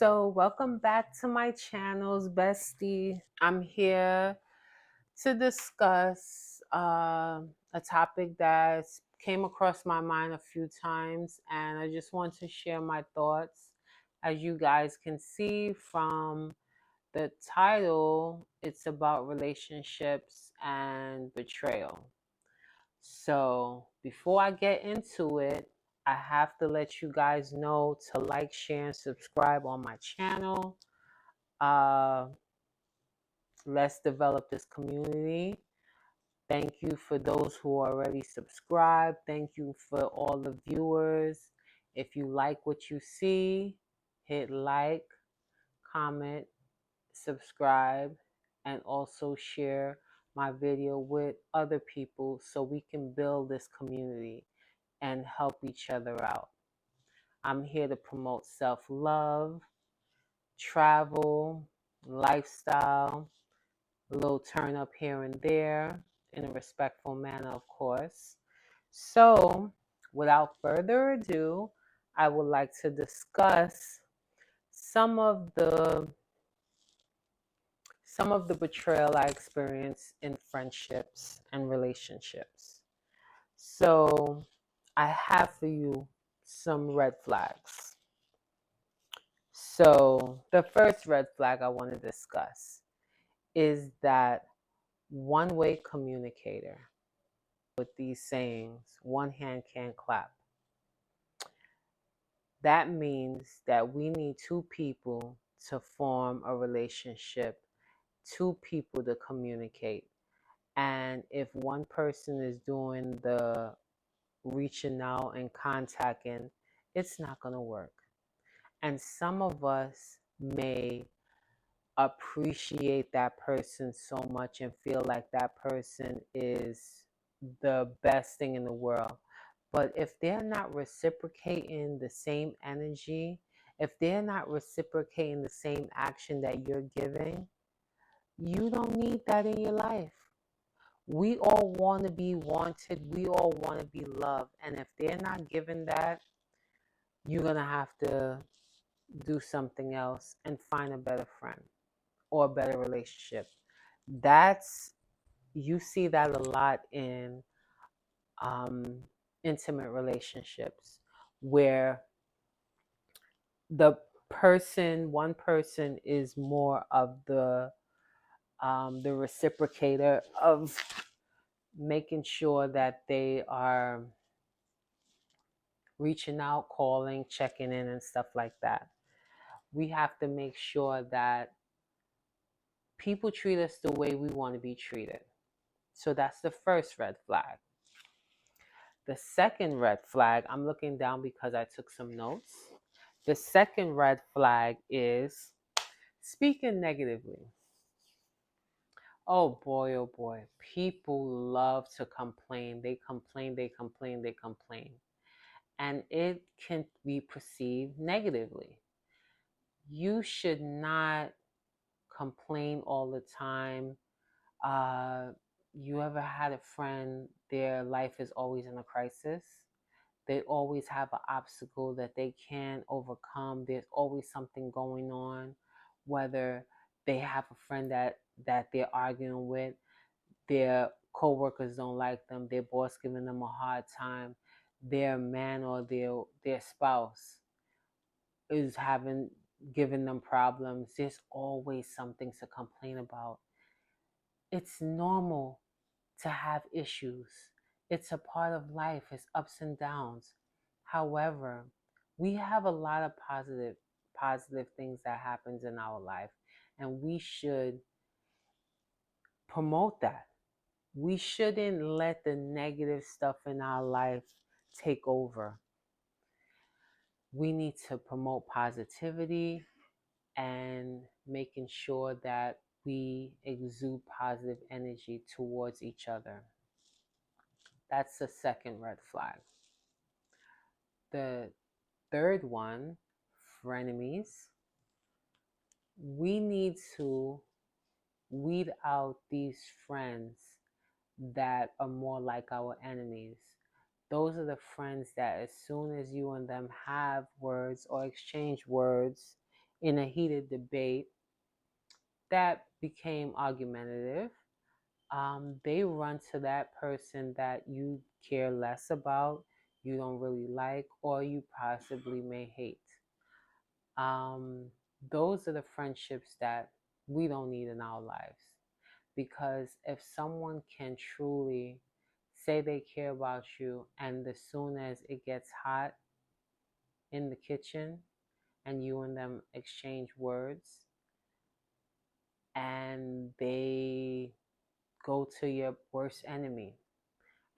So, welcome back to my channels, bestie. I'm here to discuss a topic that came across my mind a few times, and I just want to share my thoughts. As you guys can see from the title, it's about relationships and betrayal. So, before I get into it, I have to let you guys know to like, share, and subscribe on my channel. Uh, let's develop this community. Thank you for those who already subscribed. Thank you for all the viewers. If you like what you see, hit like, comment, subscribe, and also share my video with other people so we can build this community and help each other out. I'm here to promote self-love, travel, lifestyle, a little turn up here and there in a respectful manner, of course. So, without further ado, I would like to discuss some of the some of the betrayal I experienced in friendships and relationships. So, I have for you some red flags. So, the first red flag I want to discuss is that one-way communicator with these sayings, one hand can't clap. That means that we need two people to form a relationship, two people to communicate. And if one person is doing the reaching out and contacting, it's not going to work. And some of us may appreciate that person so much and feel like that person is the best thing in the world. But if they're not reciprocating the same energy, if they're not reciprocating the same action that you're giving, you don't need that in your life. We all want to be wanted. We all want to be loved. And if they're not giving that, you're going to have to do something else and find a better friend or a better relationship. That's, you see that a lot in um, intimate relationships where one person is more of the reciprocator of making sure that they are reaching out, calling, checking in, and stuff like that. We have to make sure that people treat us the way we want to be treated. So that's the first red flag. The second red flag, I'm looking down because I took some notes. The second red flag is speaking negatively. Oh boy, oh boy. People love to complain. They complain, they complain, they complain. And it can be perceived negatively. You should not complain all the time. You ever had a friend, their life is always in a crisis? They always have an obstacle that they can't overcome. There's always something going on, whether they have a friend that they're arguing with, their coworkers don't like them, their boss giving them a hard time, their man or their spouse is having giving them problems. There's always something to complain about. It's normal to have issues. It's a part of life. It's ups and downs. However, we have a lot of positive things that happens in our life, and we should promote that. We shouldn't let the negative stuff in our life take over. We need to promote positivity and making sure that we exude positive energy towards each other. That's the second red flag. The third one, frenemies. We need to weed out these friends that are more like our enemies. Those are the friends that as soon as you and them have words or exchange words, in a heated debate that became argumentative, they run to that person that you care less about, you don't really like, or you possibly may hate. Um, those are the friendships that we don't need in our lives. Because if someone can truly say they care about you, and as soon as it gets hot in the kitchen and you and them exchange words, and they go to your worst enemy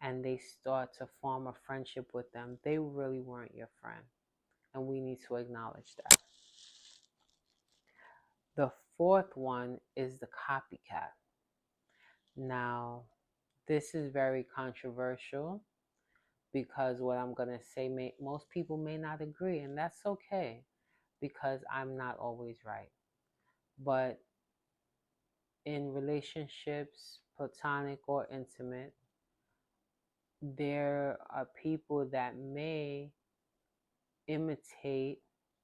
and they start to form a friendship with them, they really weren't your friend. And we need to acknowledge that. The fourth one is the copycat. Now, this is very controversial because what I'm going to say, most people may not agree, and that's okay because I'm not always right. But in relationships, platonic or intimate, there are people that may imitate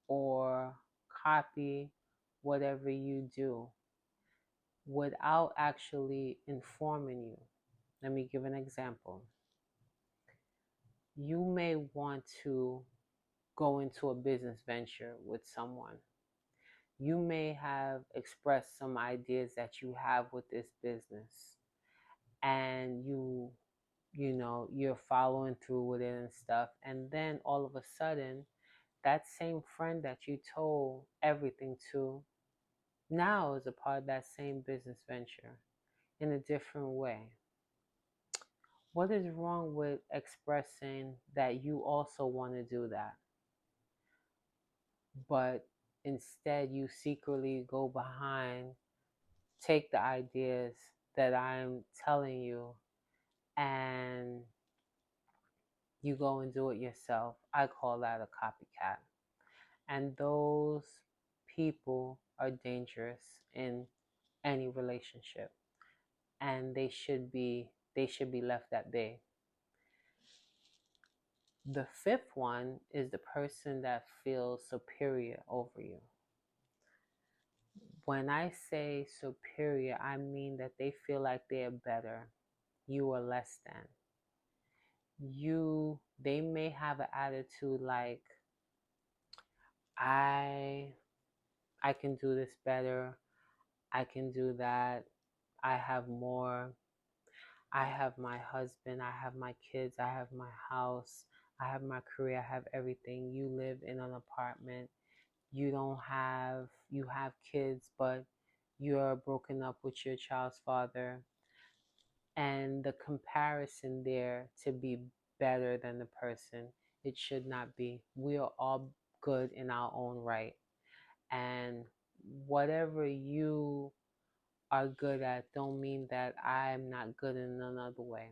or copy whatever you do without actually informing you. Let me give an example. You may want to go into a business venture with someone. You may have expressed some ideas that you have with this business, and you're following through with it and stuff, and then all of a sudden that same friend that you told everything to now is a part of that same business venture in a different way. What is wrong with expressing that you also want to do that, but instead you secretly go behind, take the ideas that I'm telling you, and you go and do it yourself? I call that a copycat. And those people are dangerous in any relationship, and they should be left at bay. The fifth one is the person that feels superior over you. When I say superior, I mean that they feel like they're better, you are less than. They may have an attitude like, I I can do this better, I can do that, I have more, I have my husband, I have my kids, I have my house, I have my career, I have everything. You live in an apartment. You have kids, but you're broken up with your child's father. And the comparison there to be better than the person, it should not be. We are all good in our own right. And whatever you are good at don't mean that I'm not good in another way.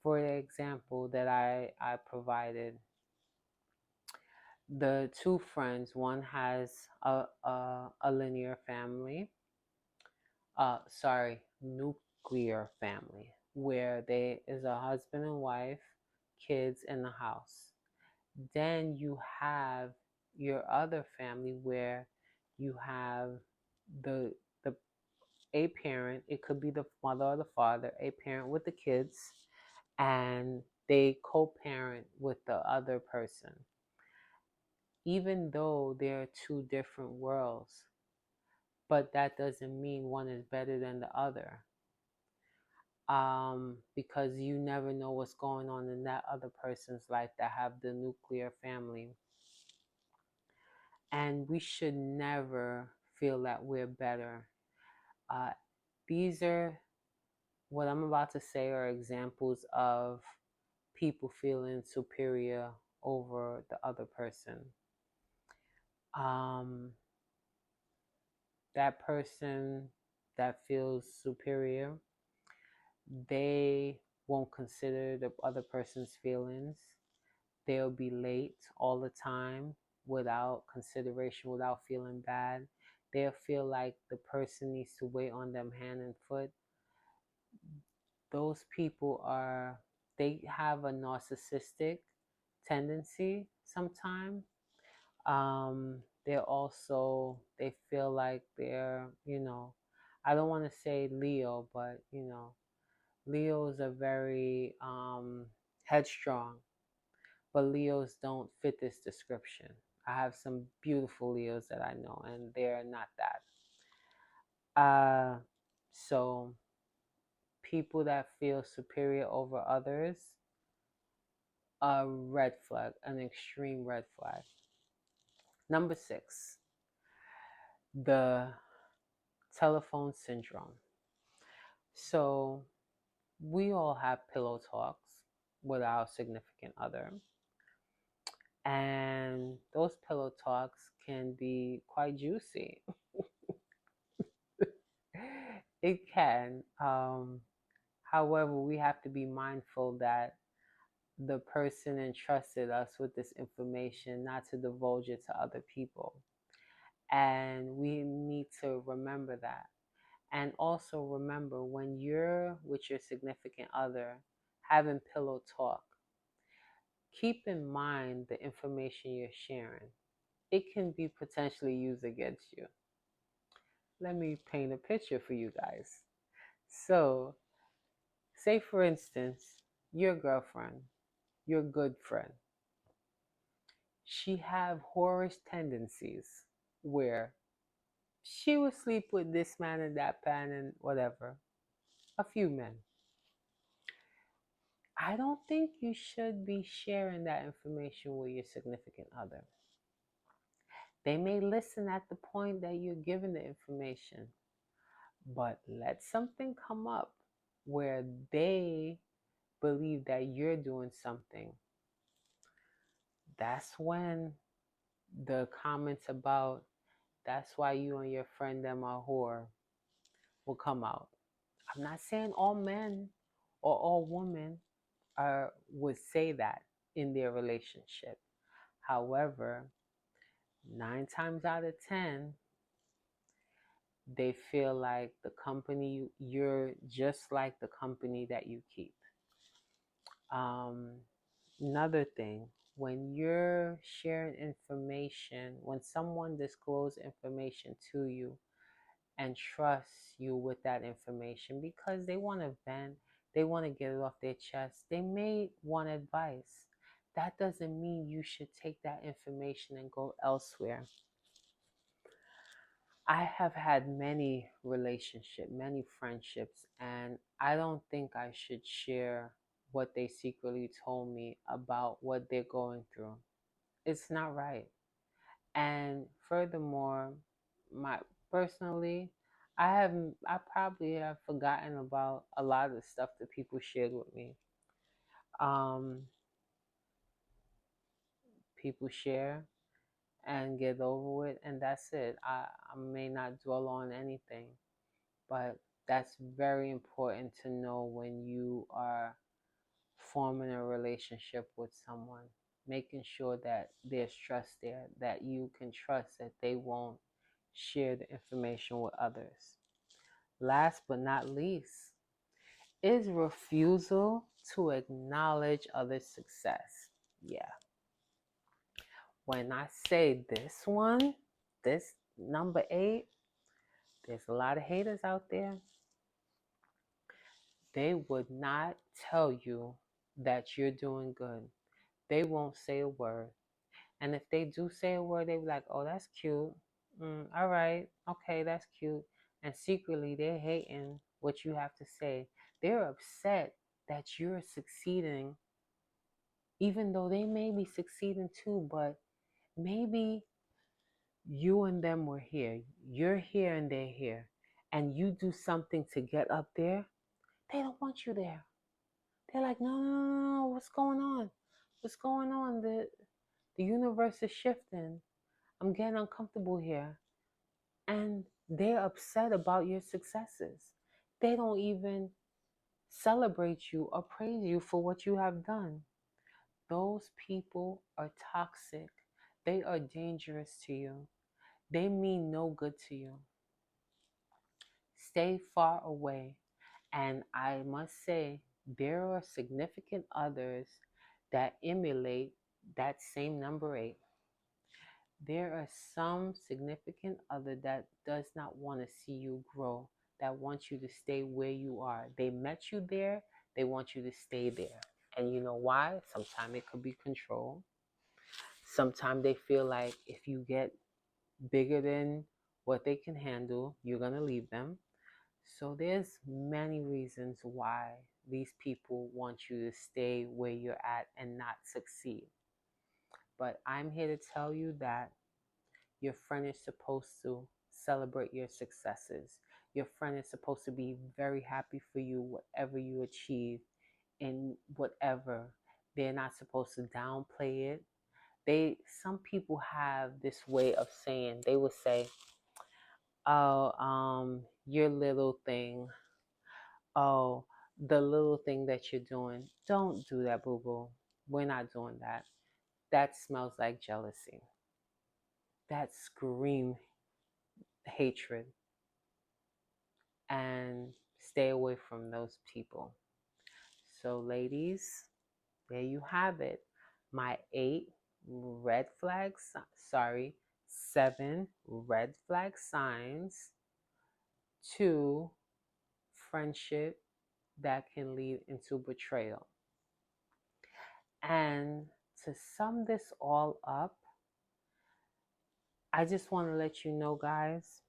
For the example that I provided, the two friends, one has a linear family, nuclear family, where there is a husband and wife, kids in the house. Then you have your other family where you have the the a parent, it could be the mother or the father, a parent with the kids, and they co-parent with the other person. Even though they're two different worlds, but that doesn't mean one is better than the other. Because you never know what's going on in that other person's life that have the nuclear family. And we should never feel that we're better. These are, what I'm about to say are examples of people feeling superior over the other person. That person that feels superior, they won't consider the other person's feelings. They'll be late all the time without consideration, without feeling bad. They'll feel like the person needs to wait on them hand and foot. Those people they have a narcissistic tendency sometimes. They feel like I don't want to say Leo, but Leos are very headstrong, but Leos don't fit this description. I have some beautiful Leos that I know, and they're not that. So people that feel superior over others, a red flag, an extreme red flag. Number 6, the telephone syndrome. So we all have pillow talks with our significant other, and those pillow talks can be quite juicy. It can. However, we have to be mindful that the person entrusted us with this information not to divulge it to other people. And we need to remember that. And also remember, when you're with your significant other having pillow talk, keep in mind the information you're sharing. It can be potentially used against you. Let me paint a picture for you guys. So, say for instance, your girlfriend, your good friend, she have whorish tendencies where she would sleep with this man and that man and whatever, a few men. I don't think you should be sharing that information with your significant other. They may listen at the point that you're giving the information, but let something come up where they believe that you're doing something. That's when the comments about that's why you and your friend them are whore will come out. I'm not saying all men or all women would say that in their relationship. However, 9 times out of 10, they feel like the company you're just like the company that you keep. Um, Another thing, when you're sharing information, when someone discloses information to you and trusts you with that information because they want to vent, they want to get it off their chest, they may want advice. That doesn't mean you should take that information and go elsewhere. I have had many relationships, many friendships, and I don't think I should share what they secretly told me about what they're going through. It's not right. And furthermore, my personally, I probably have forgotten about a lot of the stuff that people shared with me. Um, People share and get over with, and that's it. I may not dwell on anything, but that's very important to know when you are forming a relationship with someone, making sure that there's trust there, that you can trust that they won't share the information with others. Last but not least is refusal to acknowledge others' success. Yeah. When I say this number 8, there's a lot of haters out there. They would not tell you that you're doing good. They won't say a word. And if they do say a word, they be like, oh, that's cute. All right. Okay, that's cute. And secretly, they're hating what you have to say. They're upset that you're succeeding, even though they may be succeeding too, but maybe you and them were here. You're here and they're here. And you do something to get up there. They don't want you there. They're like, no, no, no, no, what's going on? What's going on? The universe is shifting. I'm getting uncomfortable here. And they're upset about your successes. They don't even celebrate you or praise you for what you have done. Those people are toxic. They are dangerous to you. They mean no good to you. Stay far away. And I must say, there are significant others that emulate that same number 8. There are some significant other that does not want to see you grow, that wants you to stay where you are. They met you there, they want you to stay there. And you know why? Sometimes it could be control. Sometimes they feel like if you get bigger than what they can handle, you're going to leave them. So there's many reasons why these people want you to stay where you're at and not succeed. But I'm here to tell you that your friend is supposed to celebrate your successes. Your friend is supposed to be very happy for you, whatever you achieve in whatever. They're not supposed to downplay it. Some people have this way of saying, they will say, oh, your little thing. Oh, the little thing that you're doing. Don't do that, boo boo. We're not doing that. That smells like jealousy. That screams hatred. And stay away from those people. So, ladies, there you have it. My 7 red flag signs to friendship that can lead into betrayal. And to sum this all up, I just want to let you know, guys,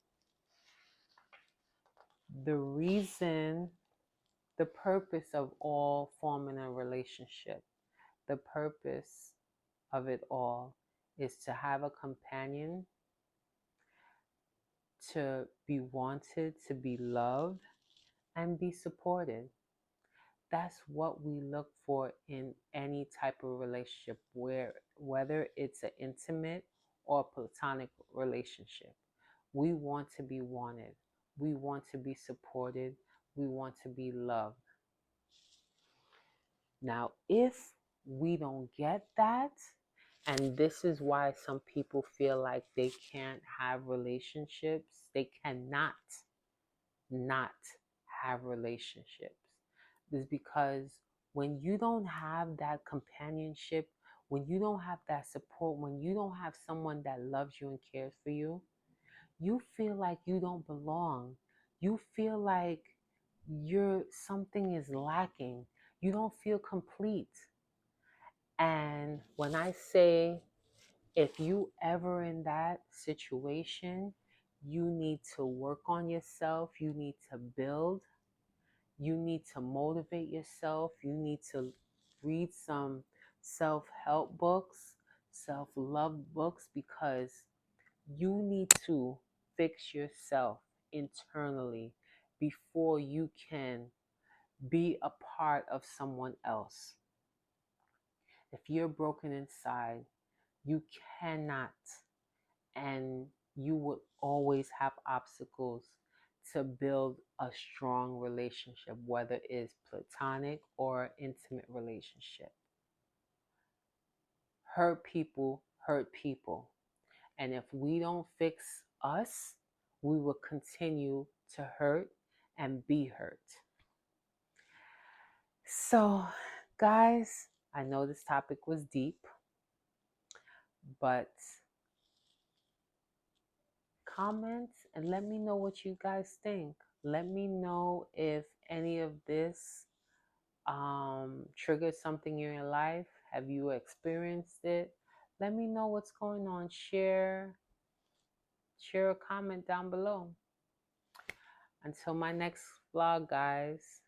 the purpose of all forming a relationship, the purpose of it all is to have a companion, to be wanted, to be loved, and be supported. That's what we look for in any type of relationship, whether it's an intimate or platonic relationship. We want to be wanted. We want to be supported. We want to be loved. Now, if we don't get that, and this is why some people feel like they can't have relationships, they cannot not have relationships, is because when you don't have that companionship, when you don't have that support, when you don't have someone that loves you and cares for you, you feel like you don't belong. You feel like something is lacking. You don't feel complete. And when I say, if you ever in that situation, you need to work on yourself, you need to build, you need to motivate yourself, you need to read some self-help books, self-love books, because you need to fix yourself internally before you can be a part of someone else. If you're broken inside, you cannot, and you will always have obstacles to build a strong relationship, whether it's platonic or intimate relationship. Hurt people hurt people. And if we don't fix us, we will continue to hurt and be hurt. So, guys, I know this topic was deep, but comment and let me know what you guys think. Let me know if any of this triggered something in your life. Have you experienced it? Let me know what's going on. Share a comment down below. Until my next vlog, guys.